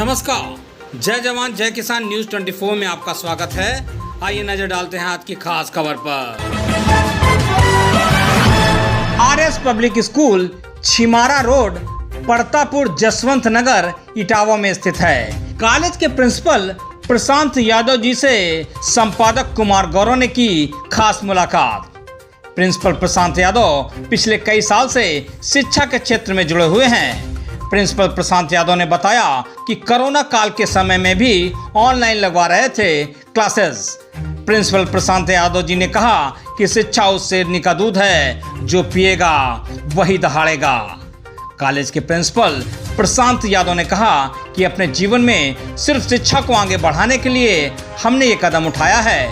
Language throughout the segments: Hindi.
नमस्कार, जय जवान जय किसान न्यूज 24 में आपका स्वागत है। आइए नजर डालते हैं आज की खास खबर पर। RS public school Chhimara road Partapur Jaswant Nagar Etawah में स्थित है। कॉलेज के प्रिंसिपल प्रशांत यादव जी से संपादक कुमार गौरव ने की खास मुलाकात। प्रिंसिपल प्रशांत यादव पिछले कई साल से शिक्षा के क्षेत्र में जुड़े हुए हैं। प्रिंसिपल प्रशांत यादव ने बताया कि कोरोना काल के समय में भी ऑनलाइन लगवा रहे थे क्लासेस। प्रिंसिपल प्रशांत यादव जी ने कहा कि शिक्षा उस शेरनी का दूध है जो पिएगा वही दहाड़ेगा। कॉलेज के प्रिंसिपल प्रशांत यादव ने कहा कि अपने जीवन में सिर्फ शिक्षा को आगे बढ़ाने के लिए हमने ये कदम उठाया है।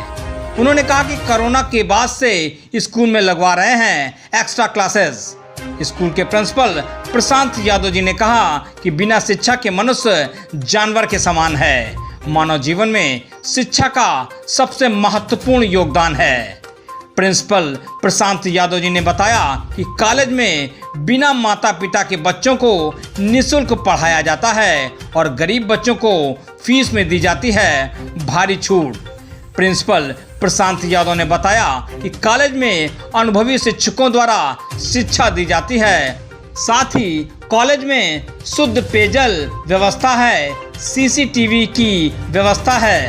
उन्होंने कहा कि कोरोना के बाद से स्कूल में लगवा रहे हैं एक्स्ट्रा क्लासेस। स्कूल के प्रिंसिपल प्रशांत यादव जी ने कहा कि बिना शिक्षा के मनुष्य जानवर के समान है। मानव जीवन में शिक्षा का सबसे महत्वपूर्ण योगदान है। प्रिंसिपल प्रशांत यादव जी ने बताया कि कॉलेज में बिना माता पिता के बच्चों को निःशुल्क पढ़ाया जाता है और गरीब बच्चों को फीस में दी जाती है भारी छूट। प्रिंसिपल प्रशांत यादव ने बताया कि कॉलेज में अनुभवी शिक्षकों द्वारा शिक्षा दी जाती है। साथ ही कॉलेज में शुद्ध पेयजल व्यवस्था है, सीसीटीवी की व्यवस्था है।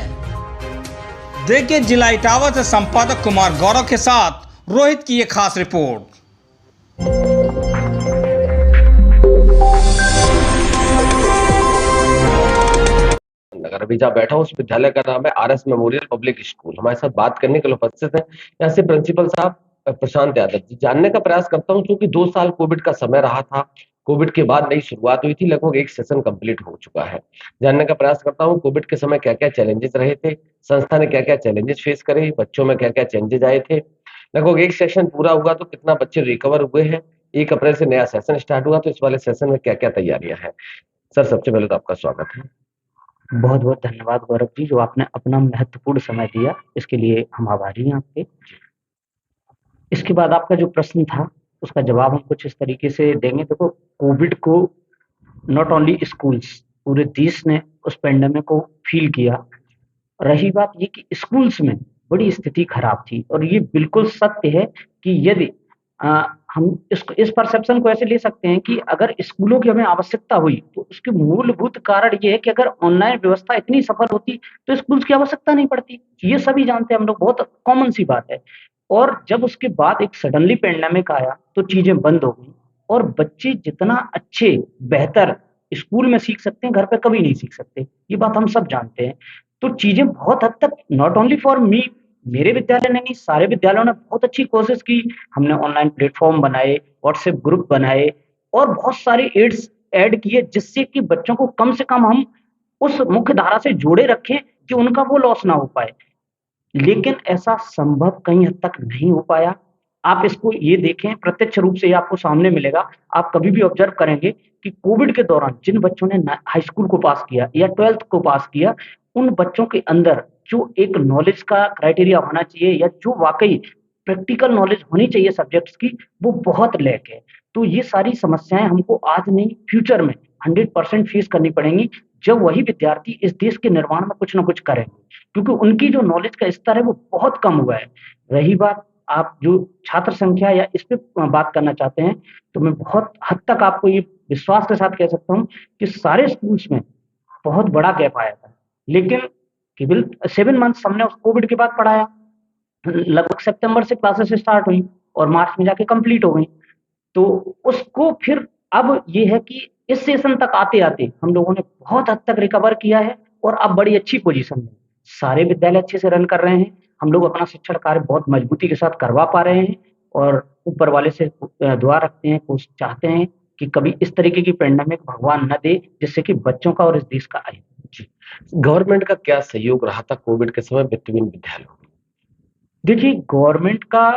देखिए जिला इटावा से संपादक कुमार गौरव के साथ रोहित की ये खास रिपोर्ट। नगर अभी जहाँ बैठा हूँ उस विद्यालय का नाम है आरएस मेमोरियल पब्लिक स्कूल। हमारे साथ बात करने के लिए उपस्थित है यहाँ से प्रिंसिपल साहब प्रशांत यादव जी। जानने का प्रयास करता हूँ क्योंकि 2 साल कोविड का समय रहा था। कोविड के बाद नई शुरुआत हुई थी, लगभग एक सेशन कंप्लीट हो चुका है। जानने का प्रयास करता हूँ कोविड के समय क्या क्या चैलेंजेस रहे थे, संस्था ने क्या क्या चैलेंजेस फेस करे, बच्चों में क्या क्या चेंजेस आए थे, लगभग एक सेशन पूरा हुआ तो कितना बच्चे रिकवर हुए हैं, 1 अप्रैल से नया सेशन स्टार्ट हुआ तो इस वाले सेशन में क्या क्या तैयारियां हैं। सर सबसे पहले तो आपका स्वागत है। बहुत बहुत धन्यवाद गौरव जी, जो आपने अपना महत्वपूर्ण समय दिया, इसके लिए हम आभारी हैं आपके। इसके बाद आपका जो प्रश्न था उसका जवाब हम कुछ इस तरीके से देंगे। देखो, कोविड को नॉट ओनली स्कूल्स, पूरे देश ने उस पेंडेमिक को फील किया। रही बात ये कि स्कूल्स में बड़ी स्थिति खराब थी और ये बिल्कुल सत्य है कि यदि हम इस परसेप्शन को ऐसे ले सकते हैं कि अगर स्कूलों की हमें आवश्यकता हुई तो उसके मूलभूत कारण ये है कि अगर ऑनलाइन व्यवस्था इतनी सफल होती तो स्कूल्स की आवश्यकता नहीं पड़ती। ये सभी जानते हैं हम लोग, बहुत कॉमन सी बात है। और जब उसके बाद एक सडनली पेंडेमिक आया तो चीजें बंद हो गई और बच्चे जितना अच्छे बेहतर स्कूल में सीख सकते हैं घर पे कभी नहीं सीख सकते, ये बात हम सब जानते हैं। तो चीजें बहुत हद तक नॉट ओनली फॉर मी, मेरे विद्यालय ने नहीं, सारे विद्यालयों ने बहुत अच्छी कोशिश की। हमने ऑनलाइन प्लेटफॉर्म बनाए, व्हाट्सएप ग्रुप बनाए और बहुत सारे एड्स ऐड किए जिससे कि बच्चों को कम से कम हम उस मुख्य धारा से जोड़े रखें कि उनका वो लॉस ना हो पाए। लेकिन ऐसा संभव कहीं हद तक नहीं हो पाया। आप इसको ये देखें, प्रत्यक्ष रूप से ये आपको सामने मिलेगा। आप कभी भी ऑब्जर्व करेंगे कि कोविड के दौरान जिन बच्चों ने हाई स्कूल को पास किया या 12th को पास किया, उन बच्चों के अंदर जो एक नॉलेज का क्राइटेरिया होना चाहिए या जो वाकई प्रैक्टिकल नॉलेज होनी चाहिए सब्जेक्ट्स की, वो बहुत लैक है। तो ये सारी समस्याएं हमको आज नहीं फ्यूचर में 100% फेस करनी पड़ेंगी जब वही विद्यार्थी इस देश के निर्माण में कुछ ना कुछ करेंगे, क्योंकि उनकी जो नॉलेज का स्तर है वो बहुत कम हुआ है। रही बात आप जो छात्र संख्या या इस पे बात करना चाहते हैं, तो मैं बहुत हद तक आपको ये विश्वास के साथ कह सकता हूँ कि सारे स्कूल्स में बहुत बड़ा गैप आया था। लेकिन केवल 7 मंथ्स हमने उस कोविड के बाद पढ़ाया। लगभग सितंबर से क्लासेस स्टार्ट हुई और मार्च में जाके कंप्लीट हो गई। तो उसको फिर अब ये है कि इस सेशन तक आते आते हम लोगों ने बहुत हद तक रिकवर किया है और अब बड़ी अच्छी पोजीशन में सारे विद्यालय अच्छे से रन कर रहे हैं। हम लोग अपना शिक्षण कार्य बहुत मजबूती के साथ करवा पा रहे हैं और ऊपर वाले से दुआ रखते हैं, कोशिश चाहते हैं कि कभी इस तरीके की पेंडेमिक भगवान न दे जिससे कि बच्चों का और इस देश का आए। गवर्नमेंट का क्या सहयोग रहा था कोविड के समय बिटवीन विद्यालयों? देखिए, गवर्नमेंट का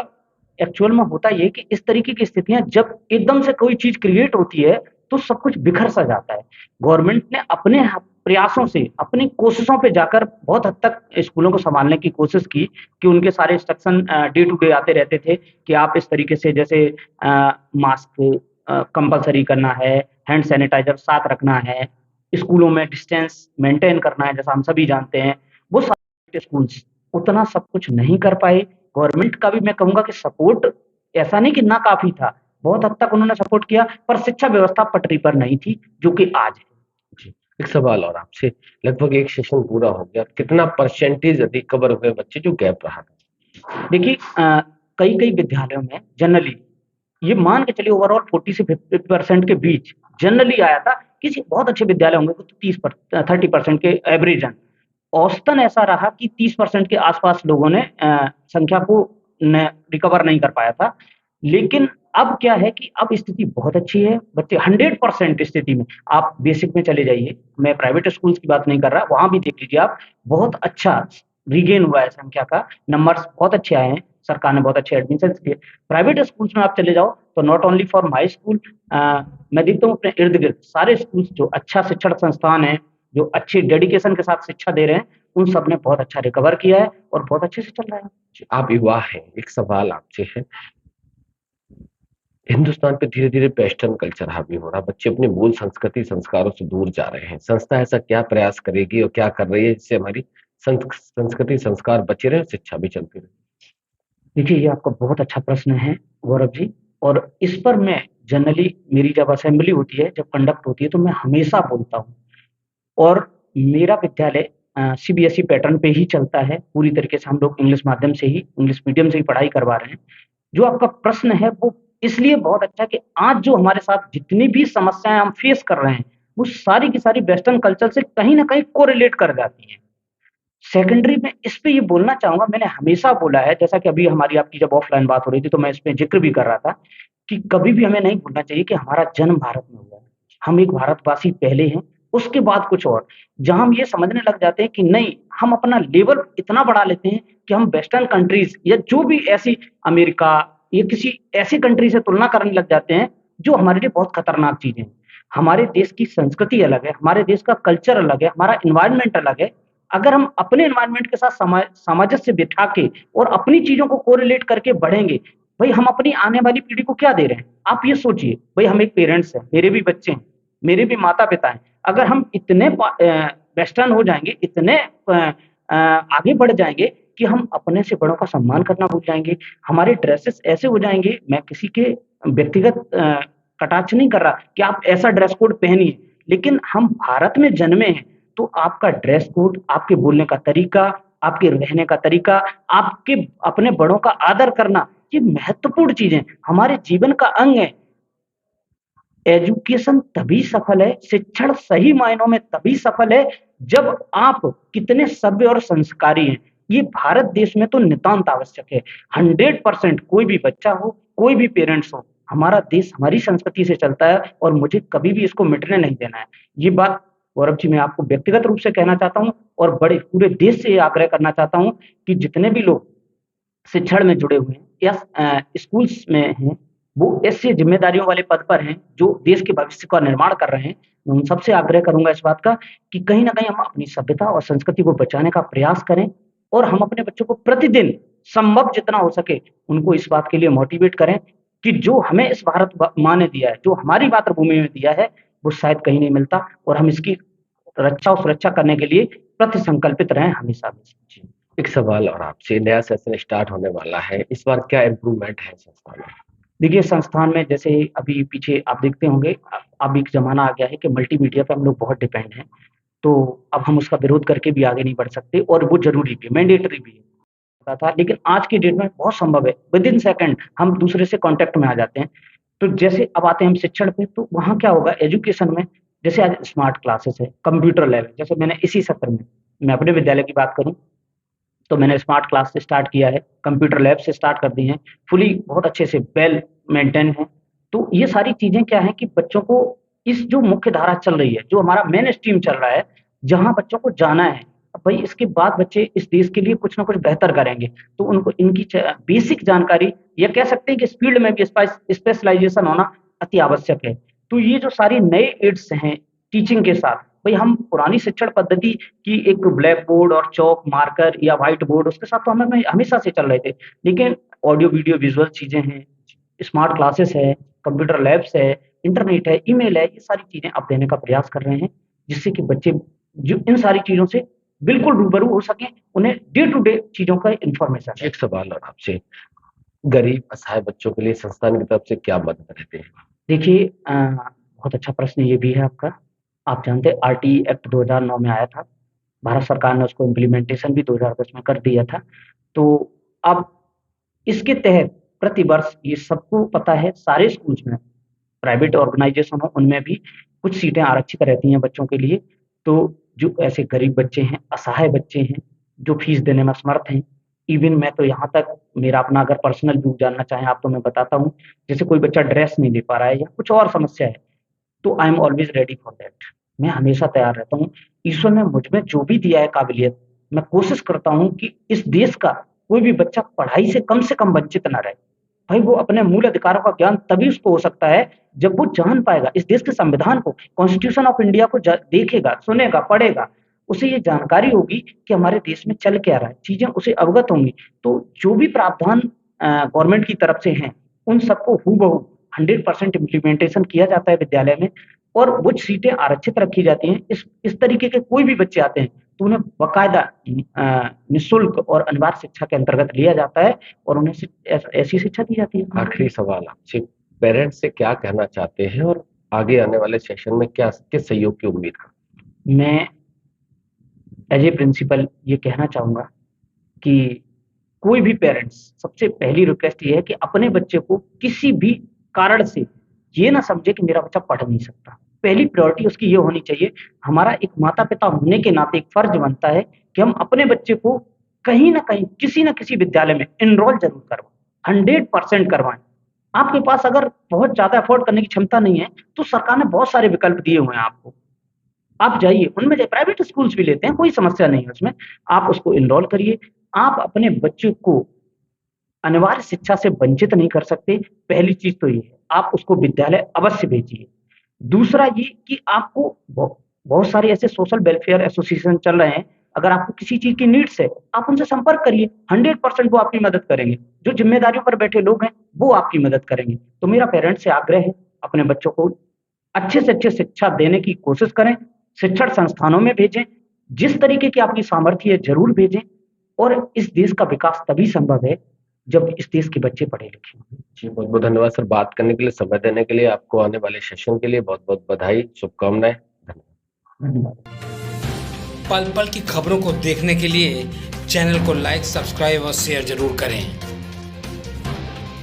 एक्चुअल में होता ये कि इस तरीके की स्थितियां जब एकदम से कोई चीज क्रिएट होती है तो सब कुछ बिखर सा जाता है। गवर्नमेंट ने अपने प्रयासों से, अपनी कोशिशों पे जाकर बहुत हद तक स्कूलों को संभालने की कोशिश की कि उनके सारे इंस्ट्रक्शन डे टू डे आते रहते थे कि आप इस तरीके से, जैसे मास्क कंपलसरी करना है, हैंड सैनिटाइजर साथ रखना है, स्कूलों में डिस्टेंस मेंटेन करना है, जैसा हम सभी जानते हैं, वो सारे स्कूल्स उतना सब कुछ नहीं कर पाए। गवर्नमेंट का भी मैं कहूँगा कि सपोर्ट ऐसा नहीं कि नाकाफ़ी था, बहुत हद तक उन्होंने सपोर्ट किया, पर शिक्षा व्यवस्था पटरी पर नहीं थी, जो कि आज है। जी, एक सवाल और आपसे, लगभग एक सेशन पूरा हो गया, कितना परसेंटेज अधिक कवर हुए बच्चे जो गैप रहा था? देखिए कई-कई विद्यालयों में जनरली ये मान के चलिए ओवरऑल 40 से 50% के बीच जनरली आया था। किसी बहुत अच्छे विद्यालय होंगे तो 30% के एवरेजन। औसतन ऐसा रहा कि 30% के आस-पास लोगों ने संख्या को न रिकवर नहीं कर पाया था। लेकिन अब क्या है कि अब स्थिति बहुत अच्छी है। बच्चे 100% स्थिति में आप बेसिक में चले जाइए, मैं प्राइवेट स्कूल्स की बात नहीं कर रहा, वहाँ भी देख लीजिए आप, बहुत अच्छा रीगेन हुआ है संख्या का, नंबर्स बहुत अच्छे आए हैं, सरकार ने बहुत अच्छे एडमिशन्स किए। प्राइवेट स्कूल्स में आप चले जाओ तो not only for my school, मैं देखता हूँ अपने इर्द-गिर्द सारे स्कूल्स जो अच्छा शिक्षण संस्थान है, जो अच्छी डेडिकेशन के साथ शिक्षा दे रहे हैं, उन सब ने बहुत अच्छा रिकवर किया है और बहुत अच्छे से चल रहा है। जी, आप युवा हैं, एक सवाल आपसे है, हिंदुस्तान पे धीरे-धीरे वेस्टर्न कल्चर हावी हो रहा है, बच्चे अपनी मूल संस्कृति, संस्कारों से दूर जा रहे हैं। संस्था ऐसा क्या प्रयास करेगी और क्या कर रही है जिससे हमारी संस्कृति, संस्कार बचे रहें और शिक्षा भी चलती रहे? देखिए, ये आपका बहुत अच्छा प्रश्न है गौरव जी, और इस पर मैं जनरली मेरी जब असेंबली होती है, जब कंडक्ट होती है, तो मैं हमेशा बोलता हूँ। और मेरा विद्यालय सीबीएसई पैटर्न पे ही चलता है, पूरी तरीके से हम लोग इंग्लिश माध्यम से ही, इंग्लिश मीडियम से ही पढ़ाई करवा रहे हैं। जो आपका प्रश्न है वो इसलिए बहुत अच्छा है कि आज जो हमारे साथ जितनी भी समस्याएँ हम फेस कर रहे हैं, वो सारी की सारी वेस्टर्न कल्चर से कहीं न कहीं कोरिलेट कर जाती हैं। सेकेंडरी में इस पे ये बोलना चाहूँगा, मैंने हमेशा बोला है, जैसा कि अभी हमारी आपकी जब ऑफलाइन बात हो रही थी, तो मैं इसमें ज़िक्र भी कर रहा था कि कभी भी हमें नहीं भूलना चाहिए कि हमारा जन्म भारत में हुआ है। हम एक भारतवासी पहले हैं, उसके बाद कुछ और। जहाँ हम ये समझने लग जाते हैं कि नहीं, हम अपना लेवल इतना बढ़ा लेते हैं कि हम वेस्टर्न कंट्रीज़ या जो भी ऐसी अमेरिका या किसी ऐसी कंट्री से तुलना करने लग जाते हैं, जो हमारे लिए बहुत खतरनाक चीज़ें हैं। हमारे देश की संस्कृति अलग है, हमारे देश का कल्चर अलग है, हमारा एनवायरनमेंट अलग है। अगर हम अपने एनवायरनमेंट के साथ सामंजस्य बिठा के और अपनी चीज़ों को कोरिलेट करके बढ़ेंगे, भई हम अपनी आने वाली पीढ़ी को क्या दे रहे हैं? आप ये सोचिए, भई हम एक पेरेंट्स हैं, मेरे भी बच्चे हैं, मेरे भी माता-पिता हैं। अगर हम इतने वेस्टर्न हो जाएँगे, इतने आगे बढ़ जाएँगे कि हम अपने से बड़ों का सम्मान करना भूल जाएँगे। हमारे ड्रेसेस ऐसे हो जाएँगे, मैं किसी के व्यक्तिगत कटाक्ष नहीं कर रहा कि आप ऐसा ड्रेस कोड पहनिए, लेकिन हम भारत में जन्मे हैं, तो आपका ड्रेस कोड, आपके बोलने का तरीका, आपके रहने का तरीका, आपके अपने बड़ों का आदर करना, ये महत्वपूर्ण चीज़ें हमारे जीवन का अंग है। एजुकेशन तभी सफल है, शिक्षण सही मायनों में तभी सफल है, जब आप कितने सभ्य और संस्कारी हैं। ये भारत देश में तो नितांत आवश्यक है। 100% कोई भी बच्चा हो, कोई भी पेरेंट्स हो, हमारा देश हमारी संस्कृति से चलता है और मुझे कभी भी इसको मिटने नहीं देना है। ये बात गौरव जी मैं आपको व्यक्तिगत रूप से कहना चाहता हूँ और बड़े पूरे देश से ये आग्रह करना चाहता हूँ कि जितने भी लोग शिक्षण में जुड़े हुए हैं या स्कूल्स में हैं, वो ऐसी ज़िम्मेदारियों वाले पद पर हैं, जो देश के भविष्य का निर्माण कर रहे हैं। मैं उन सबसे आग्रह करूँगा इस बात का कि कहीं न कहीं हम अपनी सभ्यता और संस्कृति को बचाने का प्रयास करें और हम अपने बच्चों को प्रतिदिन संभव जितना हो सके, उनको इस बात के लिए मोटिवेट करें कि जो हमें इस भारत माँ ने दिया है, जो हमारी मातृभूमि में दिया है, वो शायद कहीं नहीं मिलता और हम इसकी रक्षा और सुरक्षा करने के लिए प्रति संकल्पित रहें हमेशा भी। जी, एक सवाल और आपसे, नया सेशन स्टार्ट होने वाला है, इस बार क्या इम्प्रूवमेंट है संस्था में? देखिए, संस्थान में जैसे अभी पीछे आप देखते होंगे अब एक ज़माना आ गया है कि मल्टीमीडिया पे हम लोग बहुत डिपेंड हैं। तो अब हम उसका विरोध करके भी आगे नहीं बढ़ सकते और वो ज़रूरी भी है, मैंडेटरी भी है। होता था, लेकिन आज की डेट में बहुत संभव है, विदिन सेकंड हम दूसरे से कॉन्टैक्ट में आ जाते हैं। तो जैसे अब आते हैं हम शिक्षण पे, तो वहाँ क्या होगा एजुकेशन में, जैसे आज स्मार्ट क्लासेस है, कंप्यूटर लैब है, जैसे मैंने इसी सत्र में, मैं अपने विद्यालय की बात करूँ तो मैंने स्मार्ट क्लास से स्टार्ट किया है, कंप्यूटर लैब से स्टार्ट कर दी हैं, फुली बहुत अच्छे से वेल मेंटेन है। तो ये सारी चीज़ें क्या हैं कि बच्चों को इस जो मुख्य धारा चल रही है, जो हमारा मेन स्ट्रीम चल रहा है, जहाँ बच्चों को जाना है, अब भई इसके बाद बच्चे इस देश के लिए कुछ न कुछ बेहतर करेंगे, तो उनको इनकी बेसिक जानकारी या कह सकते हैं कि इस फील्ड में भी स्पेशलाइज़ेशन होना अति आवश्यक है। तो ये जो सारी नए एड्स हैं टीचिंग के साथ, भई हम पुरानी शिक्षण पद्धति कि एक ब्लैक बोर्ड और चॉक, मार्कर या व्हाइट बोर्ड उसके साथ तो हमें हमेशा से चल रहे थे। लेकिन ऑडियो, वीडियो, विजुअल चीज़ें हैं, स्मार्ट क्लासेस है, कंप्यूटर लैब्स है, इंटरनेट है, ईमेल है, ये सारी चीज़ें अब देने का प्रयास कर रहे हैं। जिससे कि बच्चे जो इन सारी चीजों से बिल्कुल रूबरू हो सकें, उन्हें डे टू डे चीजों का इन्फॉर्मेशन। एक सवाल और आपसे, गरीब असहाय बच्चों के लिए संस्थान की तरफ से क्या मदद रहते हैं? देखिए बहुत अच्छा प्रश्न ये भी है आपका। आप जानते हैं आरटी एक्ट 2009 में आया था, भारत सरकार ने उसको इम्प्लीमेंटेशन भी 2010 में कर दिया था। तो अब इसके तहत प्रतिवर्ष ये सबको पता है, सारे स्कूल्स में प्राइवेट ऑर्गेनाइजेशन हो उनमें भी कुछ सीटें आरक्षित रहती हैं बच्चों के लिए। तो जो ऐसे गरीब बच्चे हैं, असहाय बच्चे हैं, जो फीस देने में असमर्थ हैं, इवन मैं तो यहाँ तक मेरा अपना अगर पर्सनल व्यू जानना चाहें आप तो मैं बताता हूँ, जैसे कोई बच्चा ड्रेस नहीं ले पा रहा है या कुछ और समस्या है, तो I am always ready for that. मैं हमेशा तैयार रहता हूँ। ईश्वर ने मुझ में जो भी दिया है काबिलियत, मैं कोशिश करता हूँ कि इस देश का कोई भी बच्चा पढ़ाई से कम वंचित ना रहे। भाई वो अपने मूल अधिकारों का ज्ञान तभी उसको हो सकता है जब वो जान पाएगा इस देश के संविधान को, कॉन्स्टिट्यूशन ऑफ इंडिया को देखेगा, सुनेगा, पढ़ेगा, उसे ये जानकारी होगी कि हमारे देश में चल क्या रहा है, चीजें उसे अवगत होंगी। तो जो भी प्रावधान गवर्नमेंट की तरफ से हैं, उन सबको हूबहू 100% इम्प्लीमेंटेशन किया जाता है विद्यालय में, और वो सीटें आरक्षित रखी जाती हैं। इस तरीके के कोई भी बच्चे आते हैं तो उन्हें बाकायदा निःशुल्क और अनिवार्य शिक्षा के अंतर्गत लिया जाता है और उन्हें ऐसी शिक्षा दी जाती है। आखिरी सवाल आपसे, पेरेंट्स से क्या कहना चाहते हैं और आगे आने वाले सेशन में क्या किस सहयोग की उम्मीद करते मैं एज ए प्रिंसिपल ये कहना चाहूंगा कि कोई भी पेरेंट्स, सबसे पहली रिक्वेस्ट ये है कि अपने बच्चे को किसी भी कारण से ये ना समझे कि मेरा बच्चा पढ़ नहीं सकता। पहली प्रायोरिटी उसकी ये होनी चाहिए, हमारा एक माता पिता होने के नाते एक फर्ज बनता है कि हम अपने बच्चे को कहीं ना कहीं किसी ना किसी विद्यालय में इनरोल जरूर करवाएं, 100% करवाएं। आपके पास अगर बहुत ज्यादा अफोर्ड करने की क्षमता नहीं है तो सरकार ने बहुत सारे विकल्प दिए हुए हैं आपको, आप जाइए उनमें, जाइए, प्राइवेट स्कूल्स भी लेते हैं, कोई समस्या नहीं है उसमें, आप उसको इनरोल करिए। आप अपने बच्चे को अनिवार्य शिक्षा से वंचित नहीं कर सकते, पहली चीज तो ये है, आप उसको विद्यालय अवश्य भेजिए। दूसरा ये कि आपको बहुत सारे ऐसे सोशल वेलफेयर एसोसिएशन चल रहे हैं, अगर आपको किसी चीज की नीड्स है आप उनसे संपर्क करिए, 100% वो आपकी मदद करेंगे। जो जिम्मेदारियों पर बैठे लोग हैं वो आपकी मदद करेंगे। तो मेरा पेरेंट्स से आग्रह है, अपने बच्चों को अच्छे से अच्छे शिक्षा देने की कोशिश करें, शिक्षण संस्थानों में भेजें, जिस तरीके की आपकी सामर्थ्य है जरूर भेजें, और इस देश का विकास तभी संभव है जब इस देश के बच्चे पढ़े लिखे हों। जी, बहुत बहुत धन्यवाद सर, बात करने के लिए, समय देने के लिए। आपको आने वाले सेशन के लिए बहुत बहुत बधाई, शुभकामनाएं। धन्यवाद। पल पल की खबरों को देखने के लिए चैनल को लाइक, सब्सक्राइब और शेयर जरूर करें।